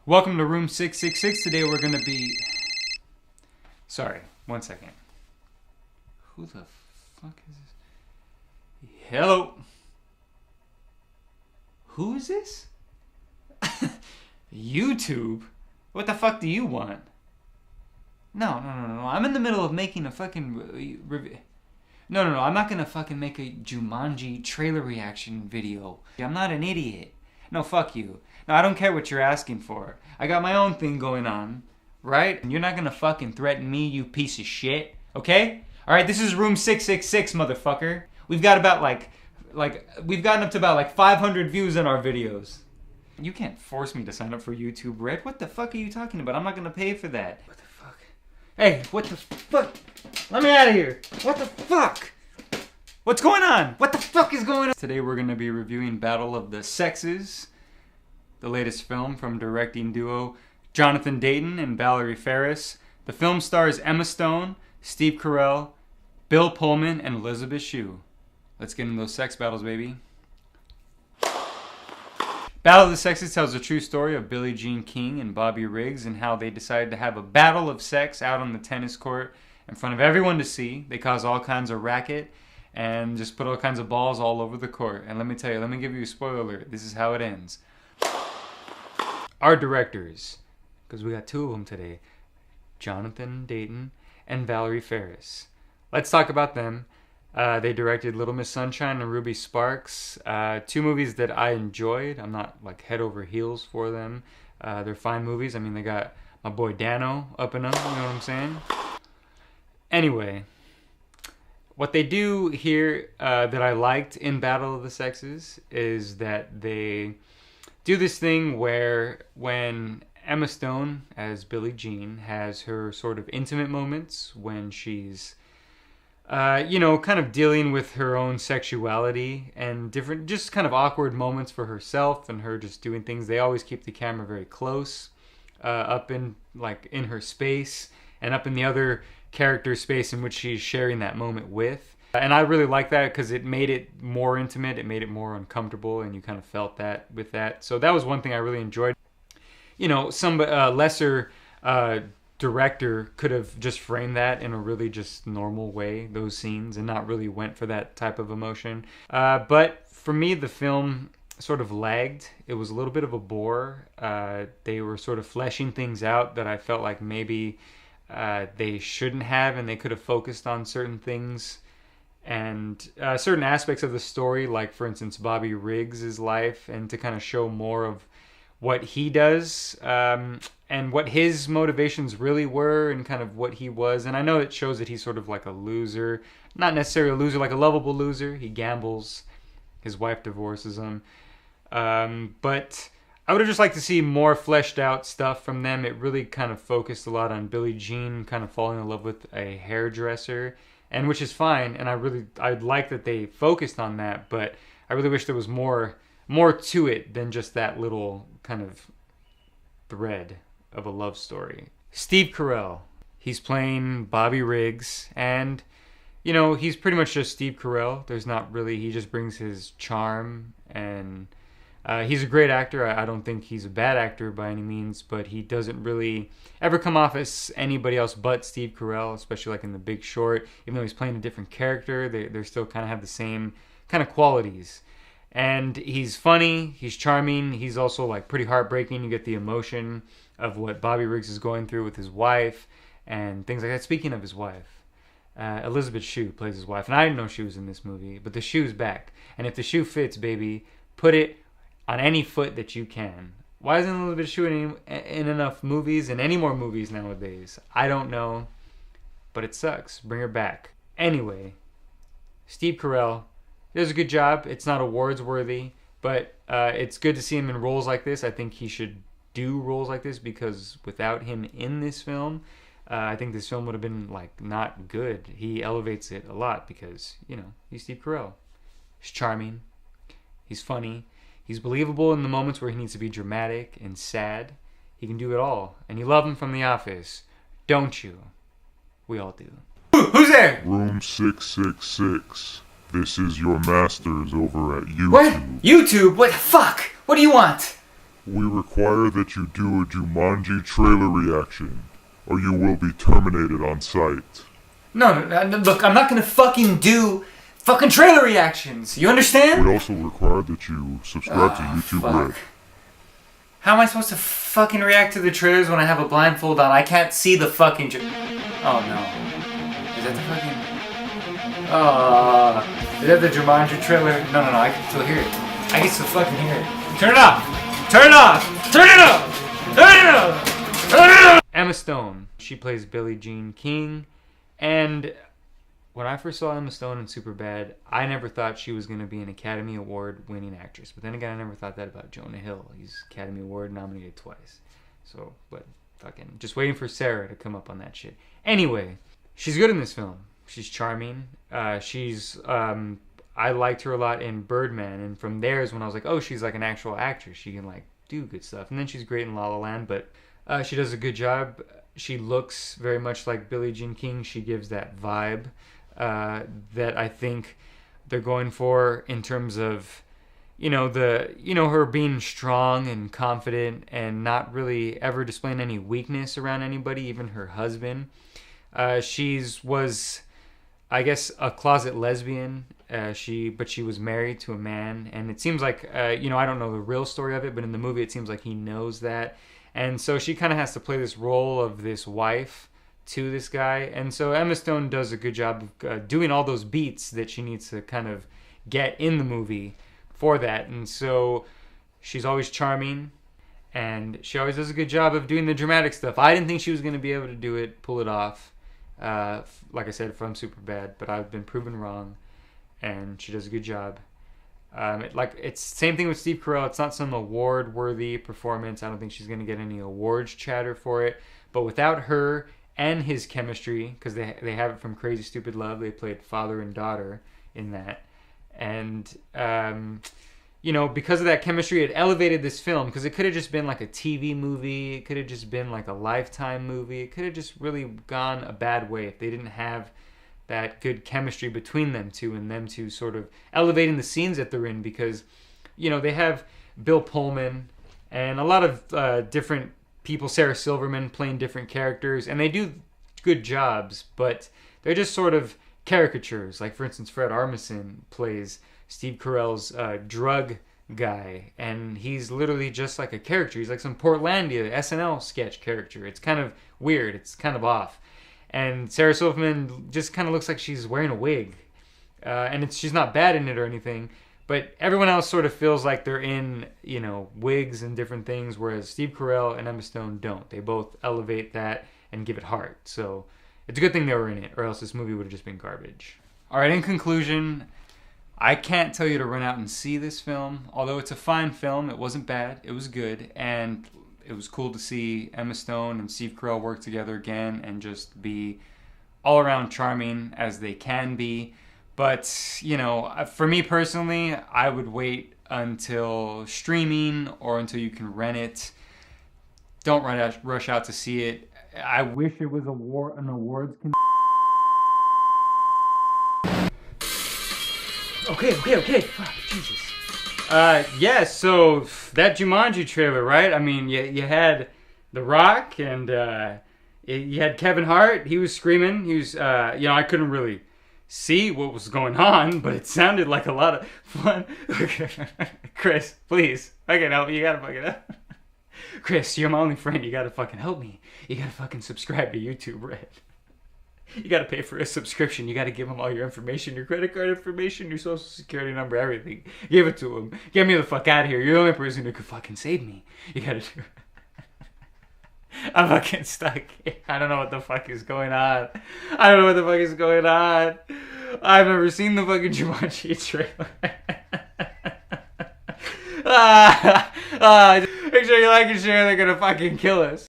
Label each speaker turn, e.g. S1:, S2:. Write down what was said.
S1: Welcome to room 666. Today we're going to be... Sorry, one second. Who the fuck is this? Hello? Who is this? YouTube? What the fuck do you want? No. I'm in the middle of making a fucking review. No. I'm not gonna fucking make a Jumanji trailer reaction video. I'm not an idiot. No, fuck you. No, I don't care what you're asking for. I got my own thing going on, right? And you're not gonna fucking threaten me, you piece of shit, okay? Alright, this is room 666, motherfucker. We've got about we've gotten up to about 500 views on our videos. You can't force me to sign up for YouTube Red. What the fuck are you talking about? I'm not gonna pay for that. What the fuck? Hey, what the fuck? Let me out of here. What the fuck? What's going on? What the fuck is going on? Today we're gonna be reviewing Battle of the Sexes, the latest film from directing duo Jonathan Dayton and Valerie Faris. The film stars Emma Stone, Steve Carrel, Bill Pullman, and Elizabeth Shue. Let's get into those sex battles, baby. Battle of the Sexes tells the true story of Billie Jean King and Bobby Riggs and how they decided to have a battle of sex out on the tennis court in front of everyone to see. They cause all kinds of racket and just put all kinds of balls all over the court. And let me tell you, let me give you a spoiler alert. This is how it ends. Our directors, because we got two of them today, Jonathan Dayton and Valerie Faris. Let's talk about them. They directed Little Miss Sunshine and Ruby Sparks, two movies that I enjoyed. I'm not head over heels for them. They're fine movies. I mean, they got my boy Dano up in them, you know what I'm saying? Anyway, what they do here that I liked in Battle of the Sexes is that they do this thing where when Emma Stone, as Billie Jean, has her sort of intimate moments when she's kind of dealing with her own sexuality and different, just kind of awkward moments for herself and her just doing things. They always keep the camera very close, up in her space and up in the other character's space in which she's sharing that moment with. And I really like that because it made it more intimate, it made it more uncomfortable, and you kind of felt that with that. So that was one thing I really enjoyed. You know, some lesser director could have just framed that in a really just normal way, those scenes, and not really went for that type of emotion. But for me, the film sort of lagged. It was a little bit of a bore. They were sort of fleshing things out that I felt like maybe they shouldn't have, and they could have focused on certain things and certain aspects of the story, like for instance Bobby Riggs' life, and to kind of show more of what he does and what his motivations really were and kind of what he was. And I know it shows that he's sort of like a loser, not necessarily a loser, like a lovable loser. He gambles, his wife divorces him, but I would have just liked to see more fleshed out stuff from them. It really kind of focused a lot on Billie Jean kind of falling in love with a hairdresser, and which is fine, and I'd like that they focused on that, but I really wish there was more to it than just that little kind of thread of a love story. Steve Carell, he's playing Bobby Riggs, and he's pretty much just Steve Carell. There's not really, he just brings his charm, and he's a great actor. I don't think he's a bad actor by any means, but he doesn't really ever come off as anybody else but Steve Carell, especially in The Big Short. Even though he's playing a different character, they still kind of have the same kind of qualities. And he's funny, he's charming, he's also pretty heartbreaking. You get the emotion of what Bobby Riggs is going through with his wife and things like that. Speaking of his wife, Elizabeth Shue plays his wife, and I didn't know she was in this movie, but the shoe's back. And if the shoe fits, baby, put it on any foot that you can. Why isn't Elizabeth Shue in enough movies and any more movies nowadays? I don't know, but it sucks. Bring her back. Anyway, Steve Carell does a good job. It's not awards worthy, but it's good to see him in roles like this. I think he should do roles like this because without him in this film, I think this film would have been not good. He elevates it a lot because he's Steve Carell. He's charming. He's funny. He's believable in the moments where he needs to be dramatic and sad. He can do it all, and you love him from The Office, don't you? We all do. Who's there?
S2: Room 666. This is your masters over at YouTube.
S1: What? YouTube? What? Fuck! What do you want?
S2: We require that you do a Jumanji trailer reaction, or you will be terminated on sight.
S1: No, look, I'm not gonna fucking do fucking trailer reactions. You understand?
S2: We also require that you subscribe to YouTube Red.
S1: How am I supposed to fucking react to the trailers when I have a blindfold on? I can't see the fucking oh no. Is that the fucking... is that the Jumanji trailer? No, I can still hear it. I can still fucking hear it. Turn it off! Turn it off! Turn it off! Turn it off! Turn it off! Emma Stone. She plays Billie Jean King. And when I first saw Emma Stone in Superbad, I never thought she was going to be an Academy Award winning actress. But then again, I never thought that about Jonah Hill. He's Academy Award nominated twice. So, but fucking just waiting for Sarah to come up on that shit. Anyway, she's good in this film. She's charming. I liked her a lot in Birdman. And from there is when I was like, oh, she's like an actual actress. She can like do good stuff. And then she's great in La La Land. But she does a good job. She looks very much like Billie Jean King. She gives that vibe that I think they're going for in terms of, her being strong and confident and not really ever displaying any weakness around anybody, even her husband. She was, I guess, a closet lesbian. But she was married to a man, and it seems like, I don't know the real story of it, but in the movie it seems like he knows that. And so she kind of has to play this role of this wife to this guy. And so Emma Stone does a good job of doing all those beats that she needs to kind of get in the movie for that. And so she's always charming, and she always does a good job of doing the dramatic stuff. I didn't think she was going to be able to pull it off, like I said, from Superbad, but I've been proven wrong, and she does a good job. It's same thing with Steve Carell. It's not some award-worthy performance. I don't think she's going to get any awards chatter for it. But without her and his chemistry, because they have it from Crazy Stupid Love. They played father and daughter in that. And, because of that chemistry, it elevated this film. Because it could have just been like a TV movie. It could have just been like a Lifetime movie. It could have just really gone a bad way if they didn't have that good chemistry between them two, and them two sort of elevating the scenes that they're in, because they have Bill Pullman and a lot of different people, Sarah Silverman playing different characters, and they do good jobs, but they're just sort of caricatures. Like, for instance, Fred Armisen plays Steve Carell's drug guy, and he's literally just like a character. He's like some Portlandia SNL sketch character. It's kind of weird. It's kind of off. And Sarah Silverman just kind of looks like she's wearing a wig. And she's not bad in it or anything. But everyone else sort of feels like they're in, wigs and different things. Whereas Steve Carell and Emma Stone don't. They both elevate that and give it heart. So it's a good thing they were in it. Or else this movie would have just been garbage. Alright, in conclusion, I can't tell you to run out and see this film. Although it's a fine film. It wasn't bad. It was good. And it was cool to see Emma Stone and Steve Carell work together again and just be all around charming as they can be. But, for me personally, I would wait until streaming or until you can rent it. Don't rush out to see it. I wish it was an awards. Okay. Fuck, Jesus. So that Jumanji trailer, right? I mean, you had The Rock and you had Kevin Hart. He was screaming. He was, I couldn't really see what was going on, but it sounded like a lot of fun. Chris, please. I can help you. You gotta fucking help. Chris, you're my only friend. You gotta fucking help me. You gotta fucking subscribe to YouTube Red. You gotta pay for a subscription. You gotta give them all your information, your credit card information, your social security number, everything. Give it to them. Get me the fuck out of here. You're the only person who could fucking save me. You gotta do it. I'm fucking stuck. I don't know what the fuck is going on. I've never seen the fucking Jumanji trailer. Make sure you like and share. They're gonna fucking kill us.